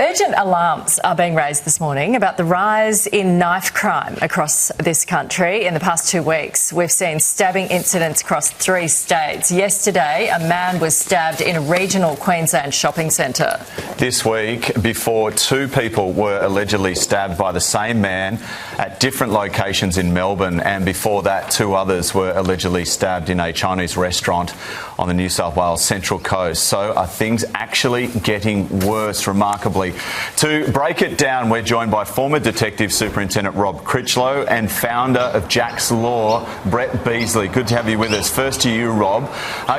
Urgent alarms are being raised this morning about the rise in knife crime across this country. In the past 2 weeks, we've seen stabbing incidents across 3 states. Yesterday, a man was stabbed in a regional Queensland shopping centre. This week, before 2 people were allegedly stabbed by the same man at different locations in Melbourne, and before that 2 others were allegedly stabbed in a Chinese restaurant on the New South Wales Central Coast. So are things actually getting worse, remarkably? To break it down, we're joined by former Detective Superintendent Rob Critchlow and founder of Jack's Law, Brett Beasley. Good to have you with us. First to you, Rob.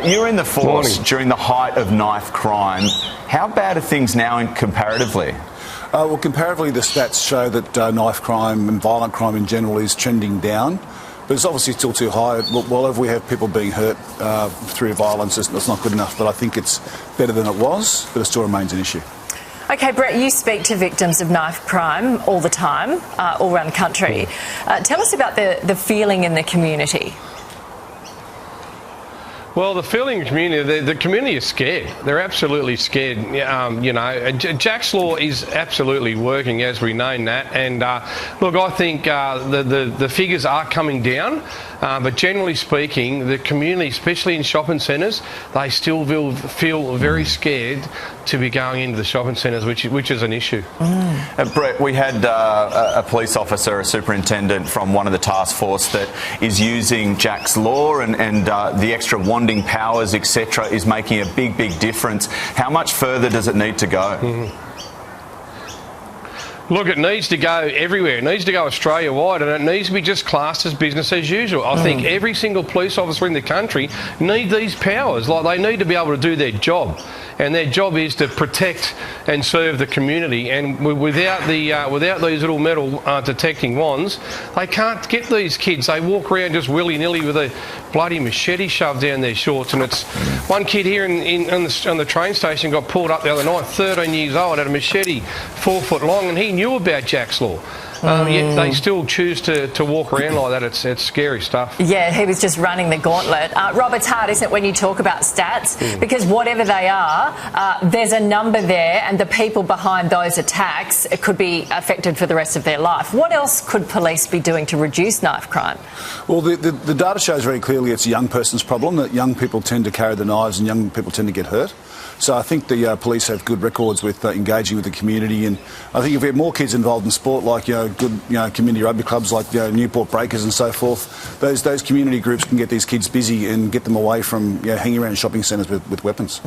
You were in the force during the height of knife crime. How bad are things now comparatively? Well, comparatively, the stats show that knife crime and violent crime in general is trending down. But it's obviously still too high. While we have people being hurt through violence, it's not good enough. But I think it's better than it was, but it still remains an issue. OK, Brett, you speak to victims of knife crime all the time, all around the country. Tell us about the feeling in the community. Well, the feeling in the community, the community is scared. They're absolutely scared. Jack's Law is absolutely working, as we know, Nat. And look, I think the figures are coming down. But generally speaking, the community, especially in shopping centres, they still feel very scared to be going into the shopping centres, which is an issue. Brett, we had a police officer, a superintendent from one of the task force that is using Jack's Law and the extra wanding powers, etc., is making a big difference. How much further does it need to go? Look, it needs to go everywhere. It needs to go Australia-wide, and it needs to be just classed as business as usual. I think every single police officer in the country need these powers. Like, they need to be able to do their job, and their job is to protect and serve the community. And without these little metal detecting wands, they can't get these kids. They walk around just willy-nilly with a bloody machete shoved down their shorts. And it's one kid here on the train station got pulled up the other night, 13 years old, had a machete 4 foot long, and he knew about Jack's Law. Yet they still choose to walk around like that. It's scary stuff. Yeah, he was just running the gauntlet. Rob, it's hard, isn't it, when you talk about stats? Because whatever they are, there's a number there, and the people behind those attacks could be affected for the rest of their life. What else could police be doing to reduce knife crime? Well, the data shows very clearly it's a young person's problem, that young people tend to carry the knives and young people tend to get hurt. So I think the police have good records with engaging with the community, and I think if we have more kids involved in sport, like good community rugby clubs like Newport Breakers and so forth, those community groups can get these kids busy and get them away from hanging around shopping centres with weapons.